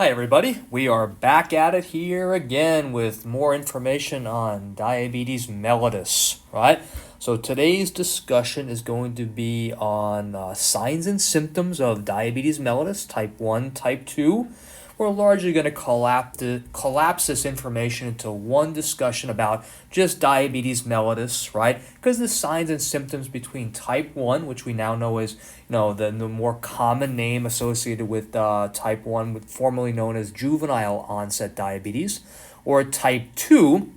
Hi, everybody. We are back at it here again with more information on diabetes mellitus, right? So today's discussion is going to be on signs and symptoms of diabetes mellitus, type 1, type 2. We're largely going to collapse this information into one discussion about just diabetes mellitus, right? Because the signs and symptoms between type 1, which we now know is the more common name associated with type 1, formerly known as juvenile onset diabetes, or type 2,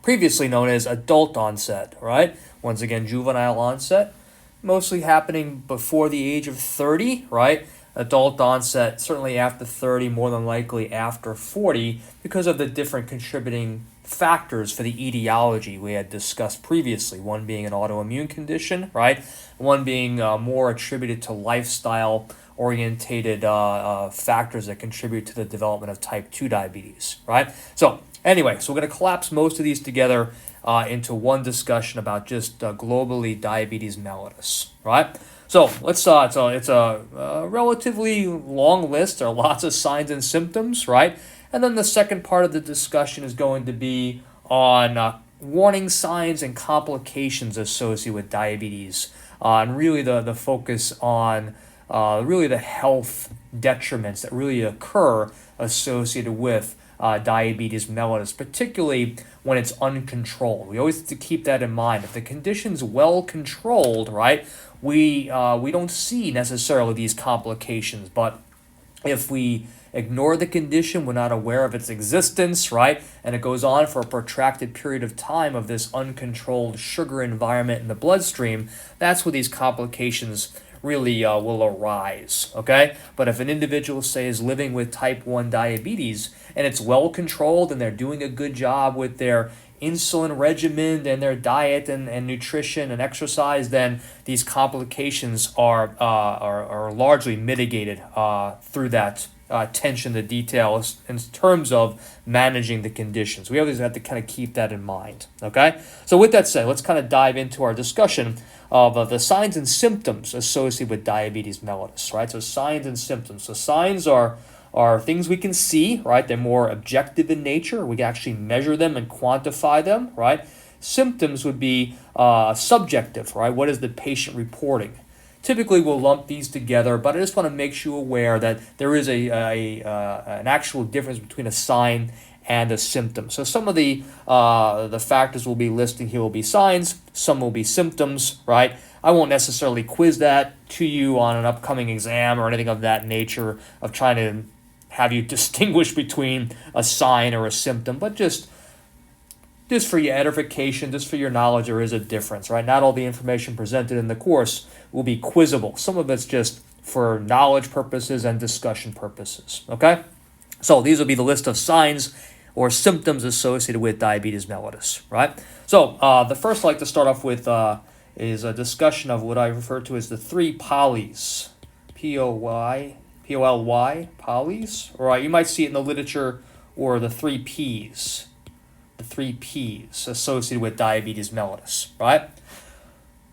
previously known as adult onset, right? Once again, juvenile onset, mostly happening before the age of 30, right? Adult onset, certainly after 30, more than likely after 40, because of the different contributing factors for the etiology we had discussed previously. One being an autoimmune condition, right? One being more attributed to lifestyle orientated factors that contribute to the development of type 2 diabetes, right? So anyway, so we're going to collapse most of these together into one discussion about just globally diabetes mellitus, right? So let's. It's a relatively long list. There are lots of signs and symptoms, right? And then the second part of the discussion is going to be on warning signs and complications associated with diabetes, and really the focus on really the health detriments that really occur associated with diabetes mellitus, particularly when it's uncontrolled. We always have to keep that in mind. If the condition's well controlled, right, we don't see necessarily these complications. But if we ignore the condition, we're not aware of its existence, right, and it goes on for a protracted period of time of this uncontrolled sugar environment in the bloodstream, that's where these complications really will arise, okay? But if an individual, say, is living with type 1 diabetes and it's well controlled and they're doing a good job with their insulin regimen and their diet and nutrition and exercise, then these complications are largely mitigated through that attention to details in terms of managing the conditions. We always have to kind of keep that in mind, okay? So with that said, let's kind of dive into our discussion of the signs and symptoms associated with diabetes mellitus, right? So signs and symptoms. So signs are things we can see, right? They're more objective in nature. We can actually measure them and quantify them, right? Symptoms would be subjective, right? What is the patient reporting? Typically, we'll lump these together, but I just want to make you aware that there is an actual difference between a sign and a symptom. So some of the factors we'll be listing here will be signs, some will be symptoms, right? I won't necessarily quiz that to you on an upcoming exam or anything of that nature of trying to have you distinguish between a sign or a symptom, but just for your edification, just for your knowledge, there is a difference, right? Not all the information presented in the course will be quizzable. Some of it's just for knowledge purposes and discussion purposes, okay? So these will be the list of signs or symptoms associated with diabetes mellitus, right? So the first I'd like to start off with is a discussion of what I refer to as the three polys, P-O-L-Y, polys, or you might see it in the literature, or the three Ps. The three Ps associated with diabetes mellitus, right?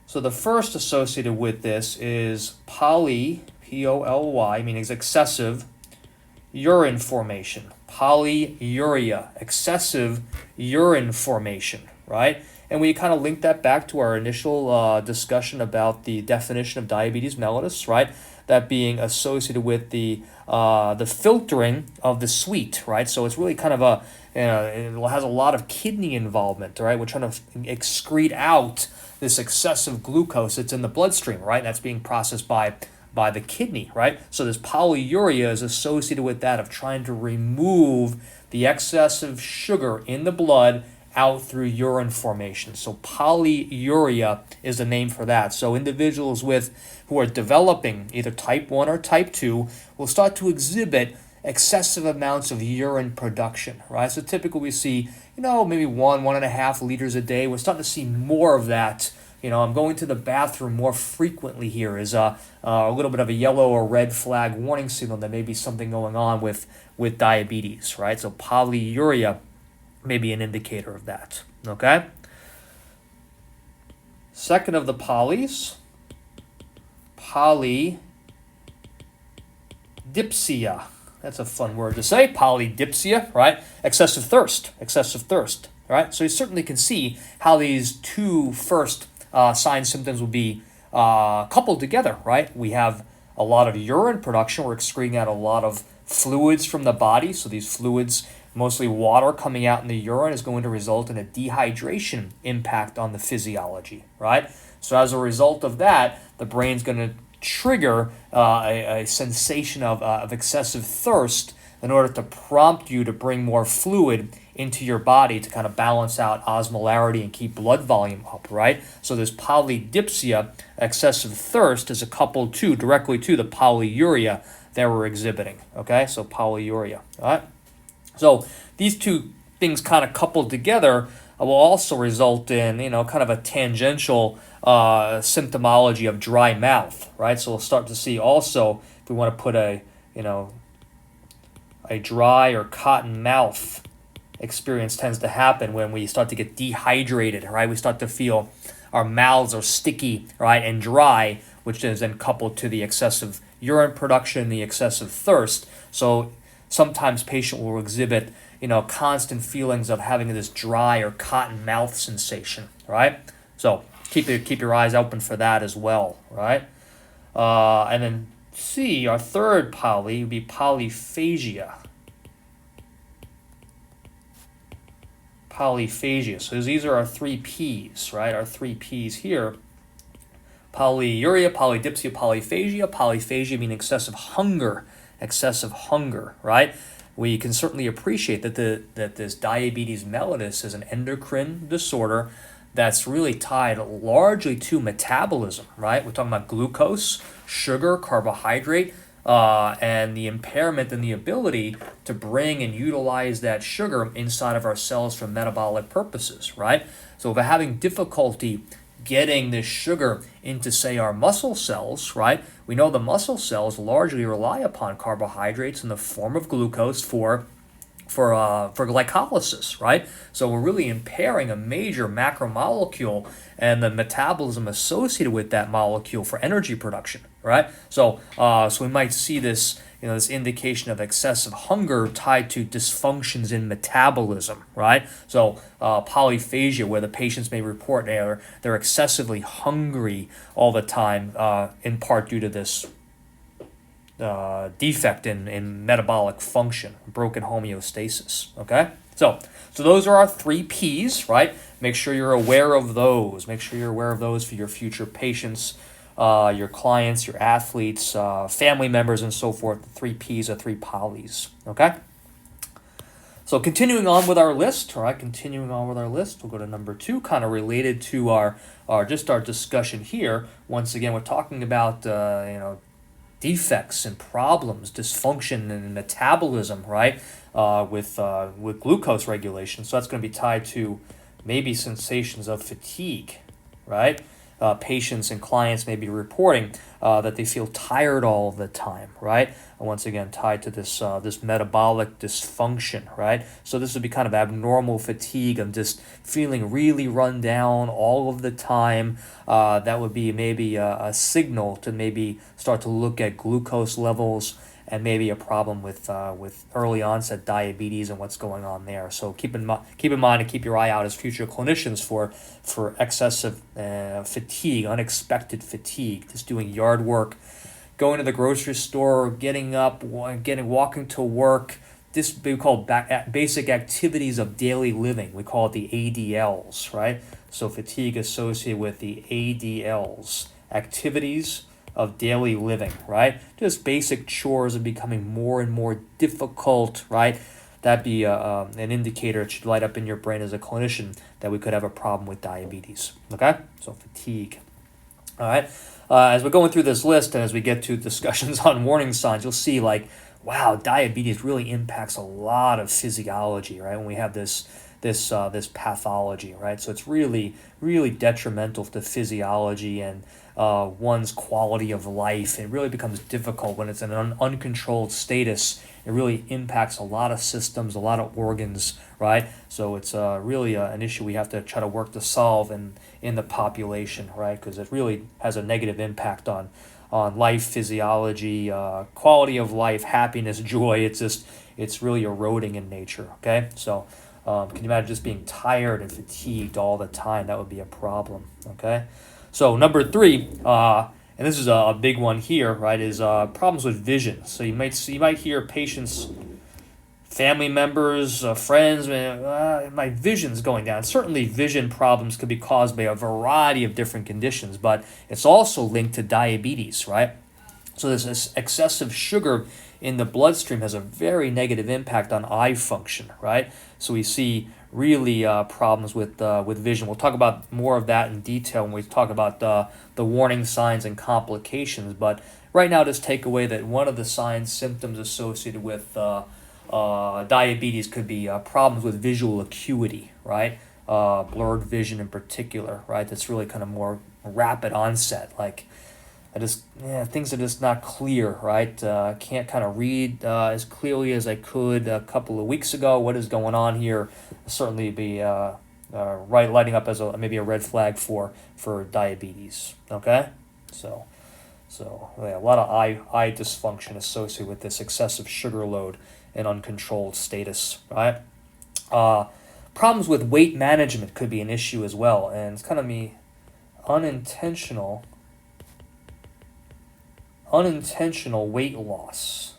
So the first associated with this is poly, P-O-L-Y, meaning excessive urine formation. Polyuria, excessive urine formation, right? And we kind of link that back to our initial discussion about the definition of diabetes mellitus, right? That being associated with the filtering of the sweet, right? So it's really kind of it has a lot of kidney involvement, right? We're trying to excrete out this excessive glucose that's in the bloodstream, right? That's being processed by the kidney, right? So this polyuria is associated with that of trying to remove the excessive sugar in the blood out through urine formation. So polyuria is the name for that. So individuals who are developing either type 1 or type 2 will start to exhibit excessive amounts of urine production, right? So typically we see, maybe 1.5 liters a day. We're starting to see more of that. I'm going to the bathroom more frequently here is a little bit of a yellow or red flag warning signal that may be something going on with diabetes, right? So polyuria may be an indicator of that, okay? Second of the polys, polydipsia, That's a fun word to say. Polydipsia, right? Excessive thirst, right? So you certainly can see how these two first signs, symptoms will be coupled together, right? We have a lot of urine production. We're excreting out a lot of fluids from the body. So these fluids, mostly water coming out in the urine, is going to result in a dehydration impact on the physiology, right? So as a result of that, the brain's going to trigger a sensation of excessive thirst in order to prompt you to bring more fluid into your body to kind of balance out osmolarity and keep blood volume up, right? So this polydipsia, excessive thirst, is coupled directly to the polyuria that we're exhibiting, okay? So polyuria, all right? So these two things kind of coupled together will also result in, kind of a tangential symptomology of dry mouth, right? So we'll start to see also, if we want to put a dry or cotton mouth experience tends to happen when we start to get dehydrated, right? We start to feel our mouths are sticky, right, and dry, which is then coupled to the excessive urine production, the excessive thirst. So sometimes patient will exhibit, constant feelings of having this dry or cotton mouth sensation, right? So keep your eyes open for that as well, right? And then C, our third poly, would be polyphagia. Polyphagia. So these are our three P's, right? Our three P's here. Polyuria, polydipsia, polyphagia. Polyphagia meaning excessive hunger, right? We can certainly appreciate that this diabetes mellitus is an endocrine disorder that's really tied largely to metabolism, right? We're talking about glucose, sugar, carbohydrate, and the impairment in the ability to bring and utilize that sugar inside of our cells for metabolic purposes, right? So if we're having difficulty getting this sugar into, say, our muscle cells, right? We know the muscle cells largely rely upon carbohydrates in the form of glucose for glycolysis, right? So we're really impairing a major macromolecule and the metabolism associated with that molecule for energy production, right? So we might see this, this indication of excessive hunger tied to dysfunctions in metabolism, right? So polyphagia, where the patients may report they're excessively hungry all the time, in part due to this defect in metabolic function, broken homeostasis, okay? So those are our three P's, right? Make sure you're aware of those. Make sure you're aware of those for your future patients, your clients, your athletes, family members, and so forth. The three P's are three polys, okay? So continuing on with our list, all right, we'll go to number 2, kind of related to our discussion here. Once again, we're talking about, defects and problems, dysfunction in metabolism, right, with glucose regulation. So that's going to be tied to maybe sensations of fatigue, right? Patients and clients may be reporting that they feel tired all the time, right? And once again, tied to this metabolic dysfunction, right? So this would be kind of abnormal fatigue and just feeling really run down all of the time. That would be maybe a signal to maybe start to look at glucose levels and maybe a problem with early onset diabetes and what's going on there. So keep in mind and keep your eye out as future clinicians for excessive fatigue, unexpected fatigue, just doing yard work, going to the grocery store, getting up, walking to work. This we call basic activities of daily living. We call it the ADLs, right? So fatigue associated with the ADLs, activities of daily living, right? Just basic chores are becoming more and more difficult, right? That'd be an indicator. It should light up in your brain as a clinician that we could have a problem with diabetes, okay? So fatigue, all right? As we're going through this list and as we get to discussions on warning signs, you'll see wow, diabetes really impacts a lot of physiology, right? When we have this pathology, right? So it's really, really detrimental to physiology and one's quality of life. It really becomes difficult when it's in an uncontrolled status. It really impacts a lot of systems, a lot of organs, right? So it's really an issue we have to try to work to solve in the population, right? Because it really has a negative impact on life physiology, quality of life, happiness, joy. It's really eroding in nature. Okay, so can you imagine just being tired and fatigued all the time? That would be a problem. Okay, so number three, and this is a big one here, right? Is problems with vision. So you might hear patients, family members, friends, my vision's going down. Certainly, vision problems could be caused by a variety of different conditions, but it's also linked to diabetes, right? So this excessive sugar in the bloodstream has a very negative impact on eye function, right? So we see really problems with vision. We'll talk about more of that in detail when we talk about the warning signs and complications. But right now, just take away that one of the signs, symptoms associated with diabetes could be problems with visual acuity, right? Blurred vision in particular, right? That's really kind of more rapid onset, like things are just not clear, right? Can't kind of read as clearly as I could a couple of weeks ago. What is going on here? Certainly be right lighting up as maybe a red flag for diabetes. Okay, so yeah, a lot of eye dysfunction associated with this excessive sugar load and uncontrolled status, right? Problems with weight management could be an issue as well, and it's kind of unintentional weight loss.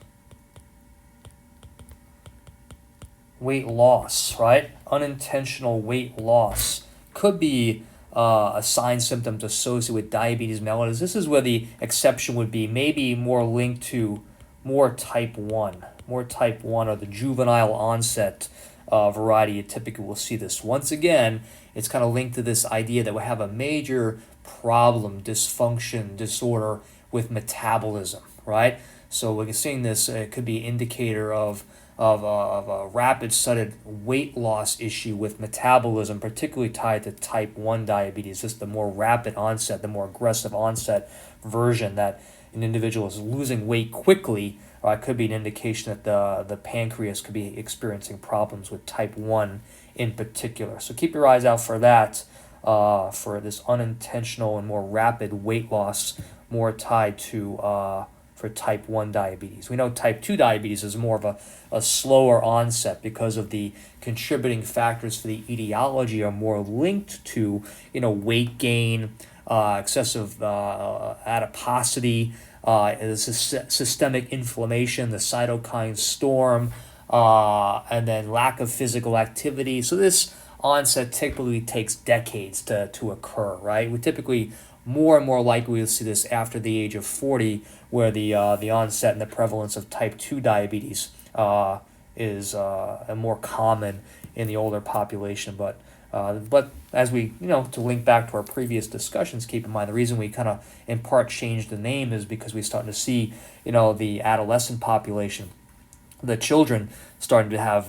Right? Unintentional weight loss could be a sign symptoms associated with diabetes mellitus. This is where the exception would be maybe more linked to more type 1 or the juvenile onset variety. You typically will see this. Once again, it's kind of linked to this idea that we have a major problem, dysfunction, disorder with metabolism, right? So we're seeing this, it could be an indicator of a rapid sudden weight loss issue with metabolism, particularly tied to type 1 diabetes. Just the more rapid onset, the more aggressive onset version that an individual is losing weight quickly. It could be an indication that the pancreas could be experiencing problems with type 1 in particular. So keep your eyes out for that, for this unintentional and more rapid weight loss, more tied to for type 1 diabetes. We know type 2 diabetes is more of a slower onset because of the contributing factors for the etiology are more linked to weight gain, excessive adiposity, systemic inflammation, the cytokine storm, and then lack of physical activity. So this onset typically takes decades to occur, right? We typically more and more likely to see this after the age of 40, where the onset and the prevalence of type 2 diabetes is more common in the older population. But as we, to link back to our previous discussions, keep in mind the reason we kind of in part changed the name is because we're starting to see, the adolescent population, the children starting to have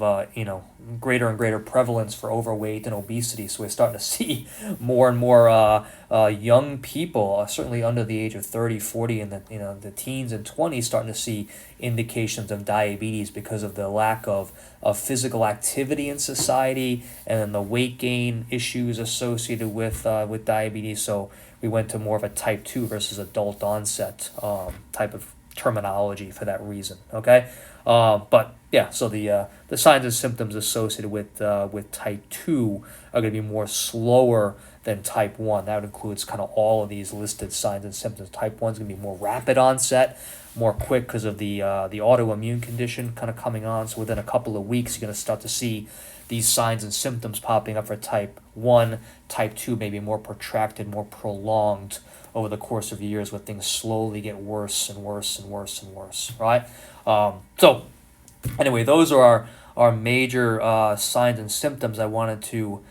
greater and greater prevalence for overweight and obesity. So we're starting to see more and more young people, certainly under the age of 30, 40, and the teens and 20s, starting to see indications of diabetes because of the lack of physical activity in society and then the weight gain issues associated with diabetes. So we went to more of a type 2 versus adult onset type of terminology for that reason. Okay. But yeah, so the signs and symptoms associated with type 2 are going to be more slower than type 1. That includes kind of all of these listed signs and symptoms. Type 1 is going to be more rapid onset, more quick because of the autoimmune condition kind of coming on. So within a couple of weeks, you're going to start to see these signs and symptoms popping up for type 1. Type 2 may be more protracted, more prolonged over the course of years, where things slowly get worse and worse and worse and worse, right? So anyway, those are our major signs and symptoms I wanted to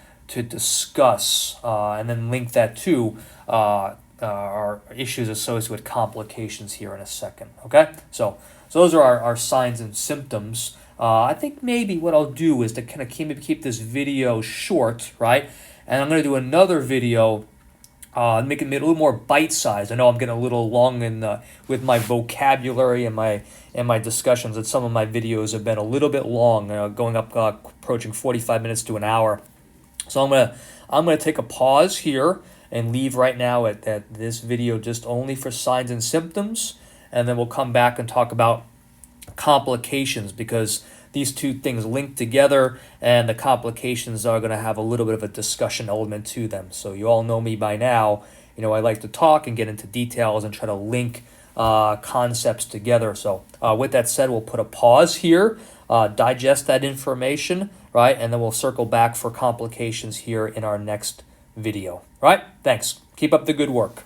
discuss, and then link that to our issues associated with complications here in a second. Okay, so those are our signs and symptoms. I think maybe what I'll do is to kind of keep this video short, right? And I'm going to do another video, make it a little more bite-sized. I know I'm getting a little long with my vocabulary and my discussions, and some of my videos have been a little bit long, going up approaching 45 minutes to an hour. So I'm gonna take a pause here, and leave right now at this video just only for signs and symptoms, and then we'll come back and talk about complications, because these two things link together, and the complications are going to have a little bit of a discussion element to them. So you all know me by now. I like to talk and get into details and try to link concepts together. So with that said, we'll put a pause here, digest that information, right? And then we'll circle back for complications here in our next video. Right? Thanks. Keep up the good work.